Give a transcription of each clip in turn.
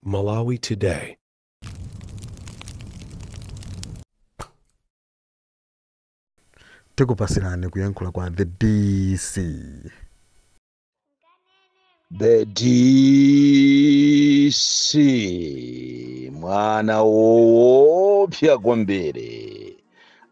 Malawi Today. Tikupasirani kuyankhula kwa the DC. The DC mwana woopsa kwambiri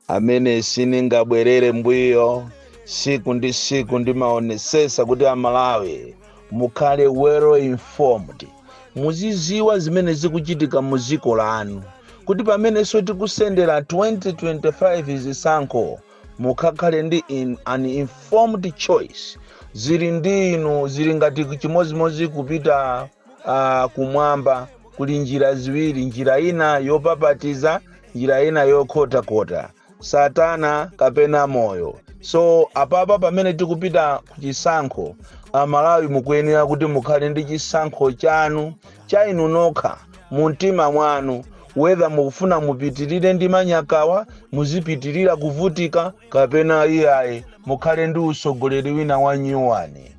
amene sindingabwerere mbuyo siku ndi siku ndimaonesesa kuti Amalawi mukhale well informed, muziziwa zimene zikuchitika mu dziko lanu, kuti pamenenso tikusendera 2025 zisankho mukakhale ndi an informed choice. Zili ndinu zili ngati chimozimozi kupita kumwamba, kuli njira ziwiri, njira ina yopapatiza, njira ina yokhota-khota, satana kapena moyo. So apapa pamene tikupita kuchisankho, Amalawi mukuyenera kuti mukhale ndi chisankho chanu cha inu nokha mu mtima mwanu, whether mukufuna mupitirire ndi manyakawa, muzipitirira kuvutika, kapena iyayi mukhale ndi usogoleri wina wa nyuwani.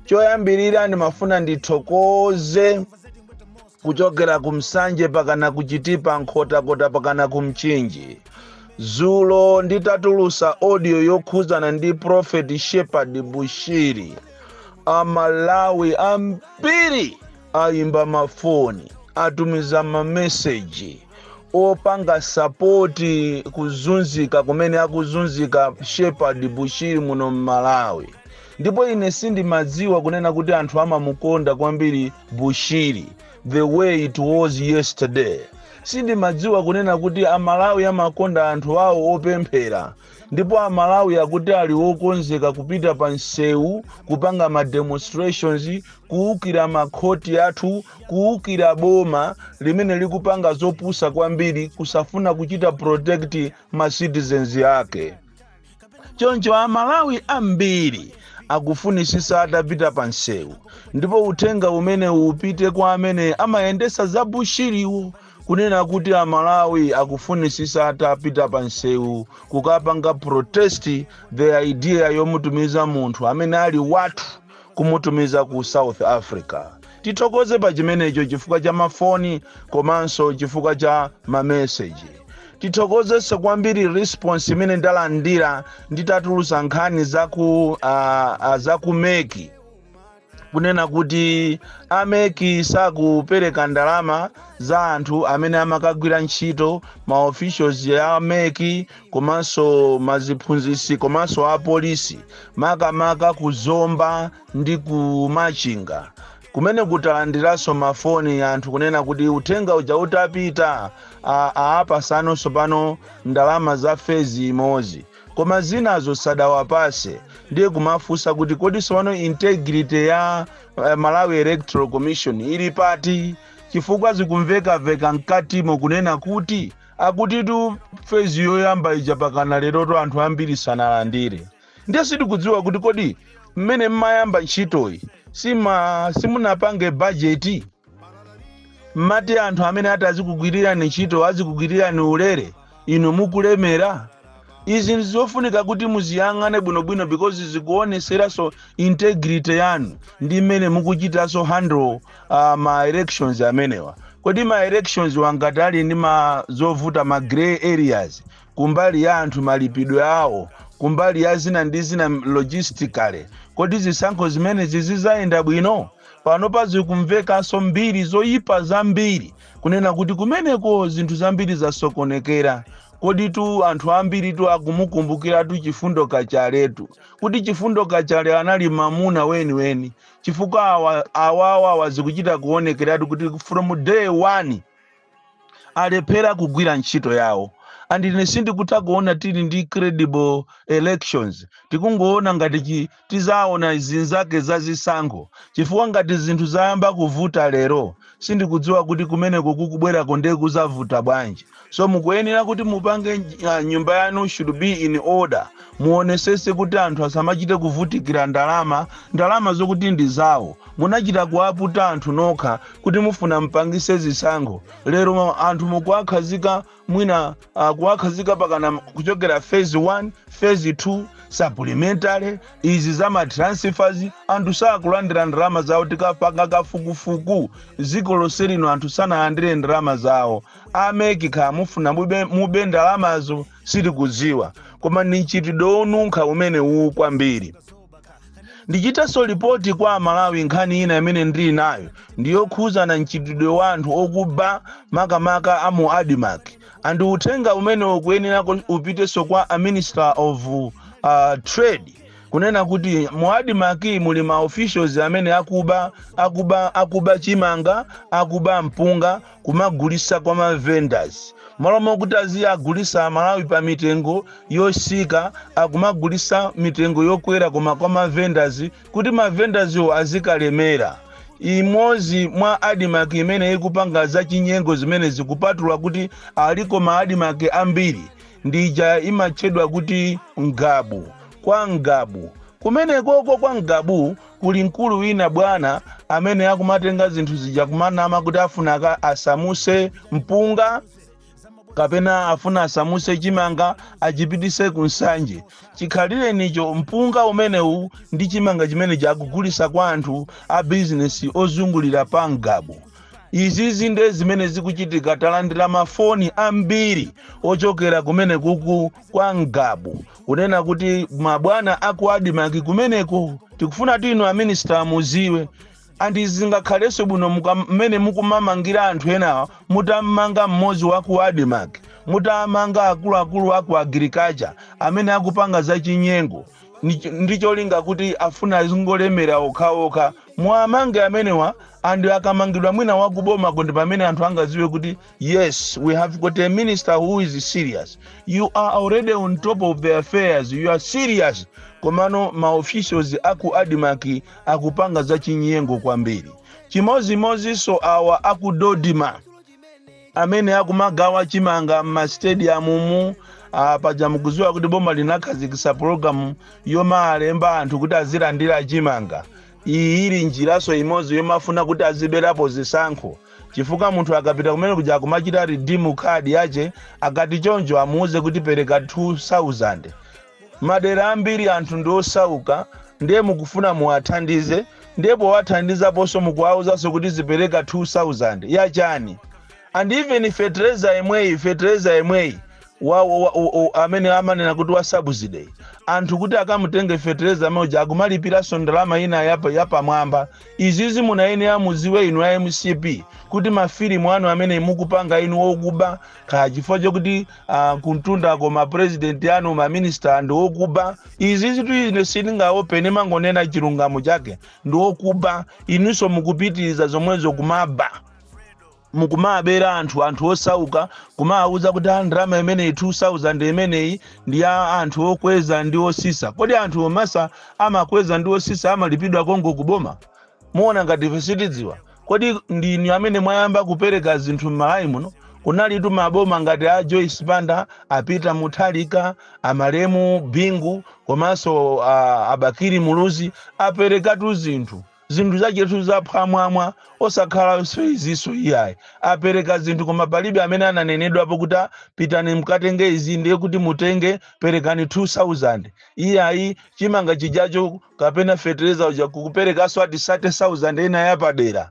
Choyambirira ndimafuna ndithokoze kuchokera kumsanje pakana kuchitipa nkhota-khota pakana kumchinji. Zulo nditatulusa audio yokhuzana ndi Prophet Shepherd Bushiri, Amalawi ambiri ayimba mafoni, atumiza mameseji opanga sapoti kuzunzika kumene akuzunzika Shepherd Bushiri muno Malawi. Ndipo ine sindimadziwa kunena kuti anthu amamukonda kwambiri Bushiri the way it was yesterday. Sindimadziwa kunena kuti Amalawi amakonda anthu awo opemphera, ndipo Amalawi akuti ali wokonzeka kupita pa nsewu kupanga ma demonstrations, kuukira makhoti athu, kuukira boma limene likupanga zopusa kwambiri, kusafuna kuchita protect ma citizens yake. Choncho Amalawi ambiri akufunisisa atapita pa nsewu, ndipo uthenga umene upite kwa amene amayendesa za Bushiriwo kunena kuti Amalawi akufunisisa atapita pa nsewu kukapanga protest the idea yomutumiza munthu amene ali wathu kumutumiza ku South Africa. Tithokoze pa chimenecho chifukwa cha mafoni komanso chifukwa cha mameseji. Tithokoze kwambiri response imene ndalandira nditatulusa nkhani za kumeki, kunena kuti ameki sakupereka ndalama za anthu amene amakagwira ntchito, ma officials ya ameki komanso maziphunzisi komanso apolisi, makamaka kuzomba ndi kumachinga, kumene kutalandiranso mafoni anthu kunena kuti uthenga uja utapita apasanonso pano ndalama za fezi imodzi, koma zinazo sadawapase. Ndiye kumafusa kuti kodi sowano integrity ya Malawi Electoral Commission ili pati, chifukwa zikumveka mkatimo kunena kuti akutitu fezi yoyamba ija pakana leroto anthu ambiri sanalandire. Ndiye sitikudziwa kuti kodi mmene mmayamba ntchitoyi simunapange budget, mmati anthu amene atazikugwirira ntchito azikugwirira ni ulere, inu mukulemera. Izi ndizofunika kuti muziyang'ane bwinobwino because zikuoneseraso integrity yanu ndi mmene mukuchitaso handle ma elections amenewa. Kodi ma elections wangatali ndi zovuta ma gray areas kumbali ya anthu malipidwe awo, kumbali ya zina ndi zina logistically, kodi zisankho zimene zizayenda bwino? Pano pazikumvekanso mbiri zoyipa zambiri kunena kuti kumeneko zinthu zambiri zasokonekera. Kodi tu anthu ambiri tu akumukumbukira tu Chifundo Kachaletu, kuti Chifundo Kachale anali mamuna weni, chifukwa awawa wazikuchita kuonekeratu kuti from day one alephera kugwira ntchito yawo. Andine sindikutha kuona tili ndi credible elections, tikungoona ngati tizaona zinzake za zisankho, chifukwa ngati zinthu zayamba kuvuta lero sindikudziwa kuti kumeneko kukubwera konde kuzavuta bwanji. So mukuyenera kuti mupange nyumba yanu should be in order, muonesese kuti anthu asamachite kuvutikira ndalama zokuti ndi zawo. Munachita kuaputa anthu nokha kuti mufuna mpangise zisankho, lero anthu mukuakhazika mwina kuwakhazika pakana kuchokera phase 1 phase 2 supplementary izi za transfers anthu sakulandira ndalama zawo tikapanga kafukufuku ziko lonse lino anthu sanalandire ndalama zawo amekika mufuna mube ndalamazo sitikuziwa koma ni mchitidwe onunkha umene uwu kwambiri. Ndichitaso ripoti kwa Malawi nkhani ina imene ndili nayo ndiyokhuza na mchitidwe wa anthu okuba makamaka amu Adimak and uthenga umene ukuyenera upiteso kwa a Minister of Trade kunena kuti mu Adimak muli ma officials amene akuba chimanga akuba mpunga kumagulisa kwa ma vendors malomo kuti aziyagulisa Malawi pa mitengo yosika akumagulisa mitengo yokwera koma kwa ma vendors kuti ma vendors yo azikalemera. Imozi mwa Adimak imene ikupanga za chinyengo zimene zikupatula kuti aliko ma Adimak ambiri ndija imachedwa kuti Ngabu. Kwa Ngabu kumene koko kwa Ngabu kuli mkulu wina bwana amene akumatenga zinthu zija kumanama kuti afuna asamuse mpunga kapena afuna asamuse chimanga achipitise kunsanje. Chikhalire nicho mpunga umenewu ndi chimanga chimene chakugulisa kwa anthu a business ozungulira pa Ngabu. Izizi nde zimene zikuchitika talandira mafoni ambiri ochokera kumene kuku kwa Ngabu unena kuti mabwana aku Adimak kumeneko tikufuna tino a minister muziwe andi zingakhaleso buno mmene mukumamangira anthu enawa mutamanga mmozi wa ku Adimak mutamanga akulu aku agriculture amene akupanga za chinyengo ndicho linga kuti afuna zingolemera okhaokha mwamange amenewa andi akamangidwa mwina wakuboma konde pamene anthu angaziwe kuti yes we have got a minister who is serious, you are already on top of the affairs, you are serious. Komano ma officials aku Adimak akupanga za chinyengo kwambiri. Chimozi so awa aku Dodima amene akumagawa chimanga ma stadium mu pajamukuziwa kuti boma linakhazikisa program yoma alemba anthu kuti azilandira chimanga. Iyi ili njiraso imozi yomafuna kuti aziberapo zisankho chifukwa munthu akapita kumene kuja kumachita redeem card yache akati chonjo amuuze kuti pereka 2000. Madera ambiri anthu ndiosauka ndiye mukufuna muwathandize ndipo wathandiza poso mukuauzaso kuti zipereka 2000 yachani. And even fertilizer emweyi amene amanena kuti wa subsidy anthu kuti akamutenge fertilizer moja akumalipira ndalama ina yapa mwamba. Izizi munayenera muziwe inu a MCP kuti mafilimu anu amene mukupanga inu okuba kachifukwa chokuti kuntunda koma president anu ma minister ndi okuba. Izizi tu sitingaopene mangonena chilungamo chake ndi okuba inunso mukupitiriza zomwezo kumaba mukumabera anthu osauka kumauza kuti ndalama imene 2000 imeneyi ndi ya anthu okweza ndi osisa. Kodi anthu omasa amakweza ndi osisa amalipidwa kongo kuboma? Muona ngati fesitidziwa kodi ndini amene mwayamba kupereka zinthu m'Malawi muno? Kunali tu maboma ngati a Joyce Banda, apita Muthalika, amalemu Bingu komanso abakiri Muluzi apereka tu zinthu zachetu zaphwamwamwa osakhala iziso iyayi apereka zinthu koma palibe amene ananenedwapo kuti pitani mkatenge izi ndiye kuti mutenge perekani 2000 iyayi chimanga chijacho kapena fertilizer uja kukuperekaso ati 30,000 ena yapadera.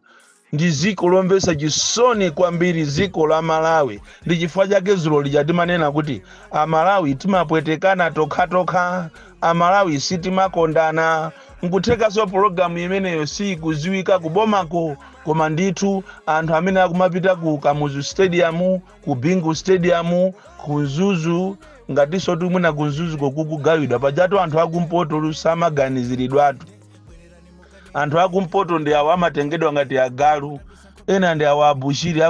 Ndi ziko lomvesa chisoni kwambiri ziko la Malawi. Ndi chifukwa chake zulo lija timanena kuti Amalawi timapwetekana tokha Amalawi sitimakondana. Nkutheka so program imeneyo si kuziwika kubomako koma ndithu anthu amene akumapita ku Kamuzu Stadium, ku Bingu Stadium, ku Zuzu ngatiso tumwe na ku Zuzu kokugawidwa pajatu anthu akumpoto lusamaganiziridwatu. Anthu akumpoto ndi awa amatengedwa ngati agalu ena ndi awa abushiri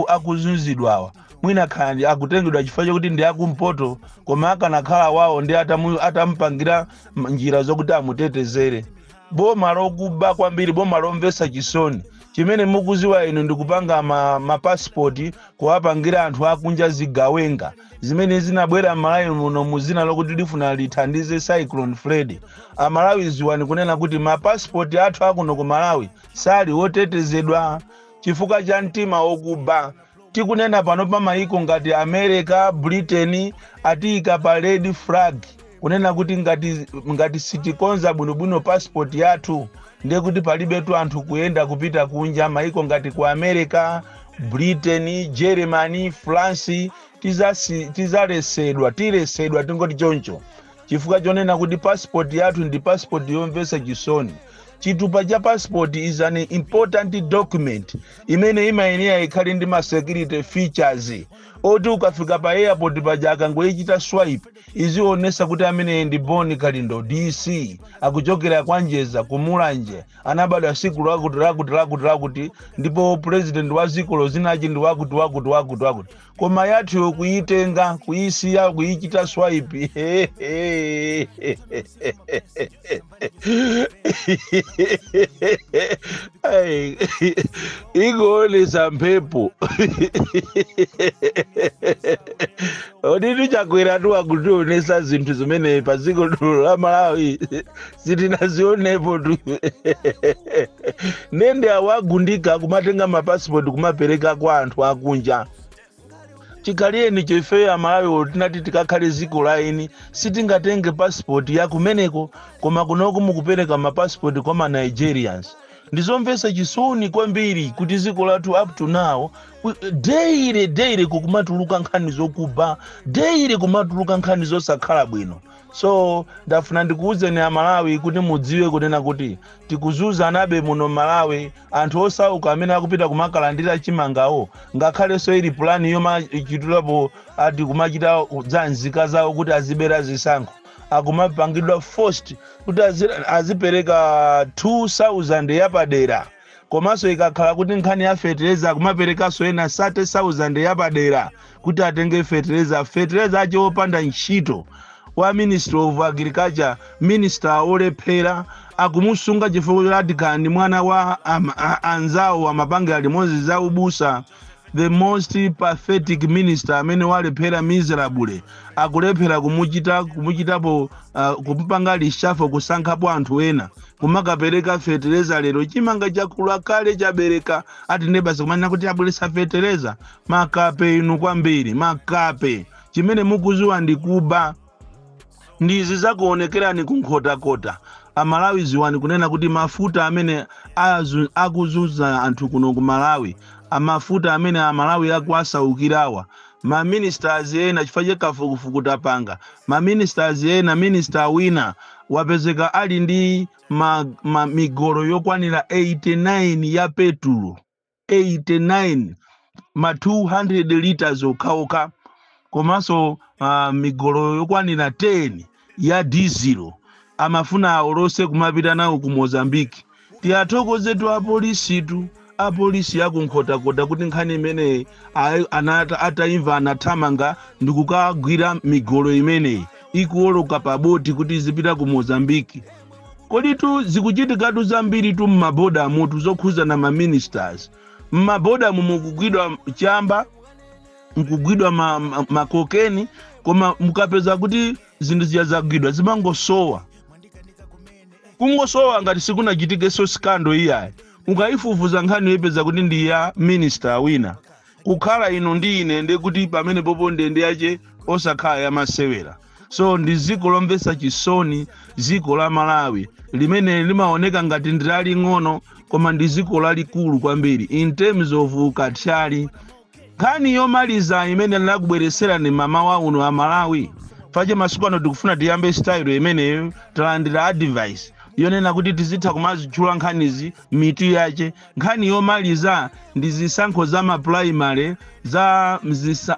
akuzunzidwa mwina khandi akutengedwa chifukwa chokuti ndi akumpoto koma akanakhala wawo ndi atamupangira njira zokuti amutetezere. Boma lokuba kwambiri, boma lomvesa chisoni. Chimene mukuziwa inu ndikupanga ma passport kuwapangira anthu akunja zigawenga zimene zinabwera Malawi muno muzina lokuti lifuna lithandize Cyclone Freddy. Amalawi ziwani kunena kuti ma passport athu akuno ku Malawi sali wotetezedwa chifukwa cha mtima okuba. tikunena pano pa maiko ngati America, Britain atiyika pa red flag kunena kuti ngati sitikonza bwinobwino passport yathu ndiye kuti palibetu anthu kuyenda kupita kunja maiko ngati ku America, Britain, Germany, France tilesedwa tingoti choncho chifukwa chonena kuti passport yathu ndi passport yomvetsa chisoni. Chitupa cha passport is an important document imene imayenera ikhale ndi ma security features oti ukafika pa airport paja akangoyichita swipe izionesa kuti amene ndi Boni Kalindo DC akuchokera kwanjeza kumulanje anabadwa siku lakuti ndipo president wa ziko zinachi ndi wakuti koma yathu kuyitenga kuyisiya kuyichita swipe igolesa mphepo oditi chakwera tuwakutionesa zinthu zimene paziko la Malawi sitinazionepo tu nende awagundika kumatenga mapassport kumapereka kwa anthu akunja. Chikaliyeni chofe Malawi tinati tikakhale ziko laini sitingatenge passport ya kumeneko koma kunoko mukupereka mapassport kwa ma Nigerians. Ndizomvetsa chisoni kwambiri kuti ziko lathu up to now daily kukumatuluka nkhani zokuba daily kumatuluka nkhani zosakhala bwino. So ndafuna ndikuuzeni Malawi kuti mudziwe kunena kuti tikuzuza nabe muno Malawi anthu osauka amene akupita kumakalandira chimangawo ngakhale so ili plan yoma chitulapo ati kumachita zanzika zawo kuti azibera zisankho akumapangidwa first kuti azipereka 2000 yapadera komanso ikakhala kuti nkhani ya fertilizer akumapereka so ena 30,000 yapadera kuti atenge fertilizer ache opanda ntchito wa Ministry of Agriculture minister olephera akumusunga chifukwa kuti kandi mwana wa anzawo amapange alimozi za ubusa. The most pathetic minister amene walephera miserable akulephera kumuchitapo kupanga lishafo kusankhapo anthu ena kumakapereka fertilizer lero chimanga chakula kale chabereka ati nebasa kumanya kuti abulesa fertilizer makape inu kwambiri makape chimene mukuzuwa ndikuba ndizi zakuonekerani kunkhota Amalawi ziwani kunena kuti mafuta amene akuzuza anthu kuno ku Malawi amafuta amene Amalawi akuasaukirawa ma ministers ena chifukwa chekafukufuku tapanga ma ministers ena minister wina wapezeka ali ndi migolo yokwanira 89 ya petrol 89 ma 200 liters okhaoka komanso migolo yokwanira 10 ya diesel amafuna olose kumapita nawo ku Mozambique. Tiyathokozetu apolisi yakunkhota kuti nkhani imene ataimva anathamanga ndikukagwira migolo imene ikuoloka pa boti kuti zipita ku Mozambique. Kodi tu zikuchitikatu zambiri tu mmaboda mutu zokhuza na ma ministers mmaboda mukugwidwa chamba mkugwidwa makokeni koma mukapeza kuti zinthu ziyazagwidwa zimangosowa kungosowa ngati sikunachitike so scandal iyayi ukaifufuza nkhani yepeza kuti ndi ya minister wina kukhala ino ndi ine ndi kuti pamene popo ndende yache osakhala ya masewera. So ndi ziko lomvetsa chisoni ziko la Malawi limene limaoneka ngati ndilali ng'ono koma ndi ziko lalikulu kwambiri in terms of ukatchali. Nkhani yomaliza imene ndakubweresera ni mama wa uno wa Malawi pache masiku ano tikufuna tiyambe style imene talandira advice yonena kuti tizitha kumazitchula nkhanizi mitu yache. Nkhani yomaliza ndi zisankho za maprimary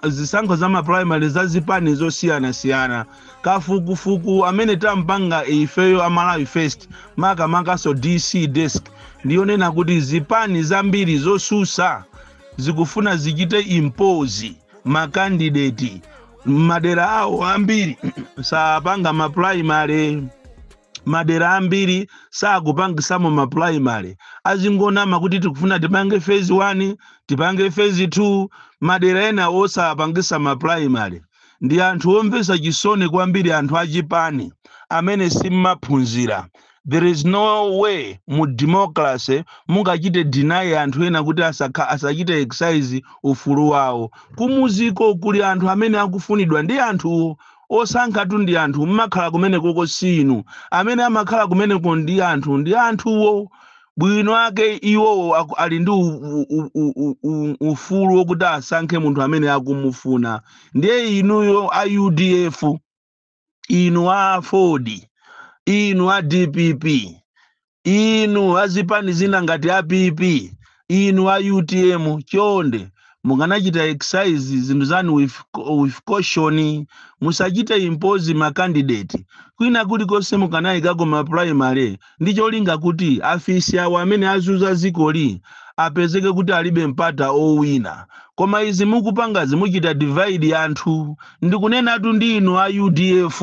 zisankho za maprimary za zipani zosiyana kafukufuku amene tampanga ifeyo Amalawi First maka so DC desk ndiyonena kuti zipani zambiri zosusa zikufuna zichite impose makandidate madera awo ambiri sapanga maprimary madera ambiri sakupangisamo maprimary azingonama kuti tikufuna tipange phase 1 tipange phase 2 madera ena osapangisa maprimary. Ndi anthu omvetsa chisoni kwambiri anthu achipani amene simmaphunzira There is no way mu democracy mungachite deny anthu ena kuti asachite exercise ufulu wawo. Kumuziko kuli anthu amene akufunidwa ndi anthuwo osankhatu ndi anthu mmakhala kumene koko sinu amene amakhala kumeneko ndi anthuwo bwino ake iwo ali ndi ufulu wokuti asankhe munthu amene akumufuna. Ndiye inuyo a UDF, inu a Ford, inu a DPP, inu azipani zina ngati a PP, inu a UTM, chonde mukanachita exercise zinthu zanu with caution, musachite impose ma candidate kwina kulikonse mukanayikako ma primary ndi cholinga kuti afisi awo amene azuza zikoli apezeke kuti alibe mpata owina. Koma izi mukupangazi muchita divide anthu. Ndikunenatu ndi inu a UDF,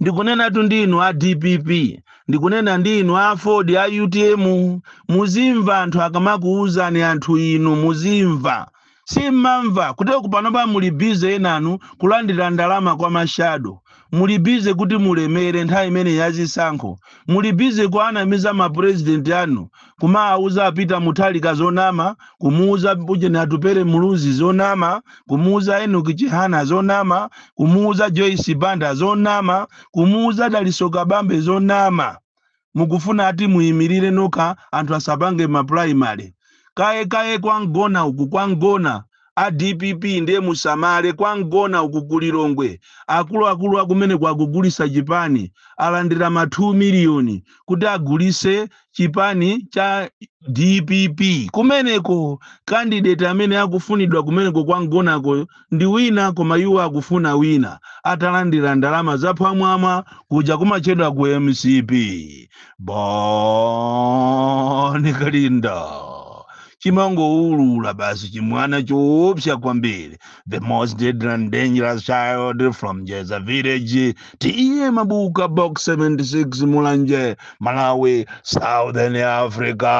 ndikunenatu ndi inu a DPP, ndikunena ndi inu a Ford, a UTM. Muzimva anthu akamakuuzani anthu inu muzimva. Simamva kuti kupanopa mulibize enanu kulandira ndalama kwa mashado. Mulibize kuti mulemere nthawi imene yazisankho. Mulibize kuanamiza ma president anu kumauza apita Muthalika zonama, kumuuza Ujeni Atupere Muluzi zonama, kumuuza Enoki Chihana zonama, kumuuza Joyce Banda zonama, kumuuza Daliso Kabambe zonama. Mukufuna ati muyimirire noka anthu asapange ma primary. Kaye kwangona uku kwangona a DPP ndiye musamale kwangona uku kulilongwe akulu akumene kwakugulisa chipani alandira ma 2 miliyoni kuti agulise chipani cha DPP. Kumeneko candidate amene akufunidwa kumeneko kwangonako ndi wina, koma iwo akufuna wina atalandira ndalama zapamwamba kuja kumachedwa ku MCP. Boni Kalinda chimango ulula basi chimwana choopsa kwambiri. The most deadly and dangerous child from Jeza village. Tiye Mabuka box 76 Mulanje, Malawi, Southern Africa.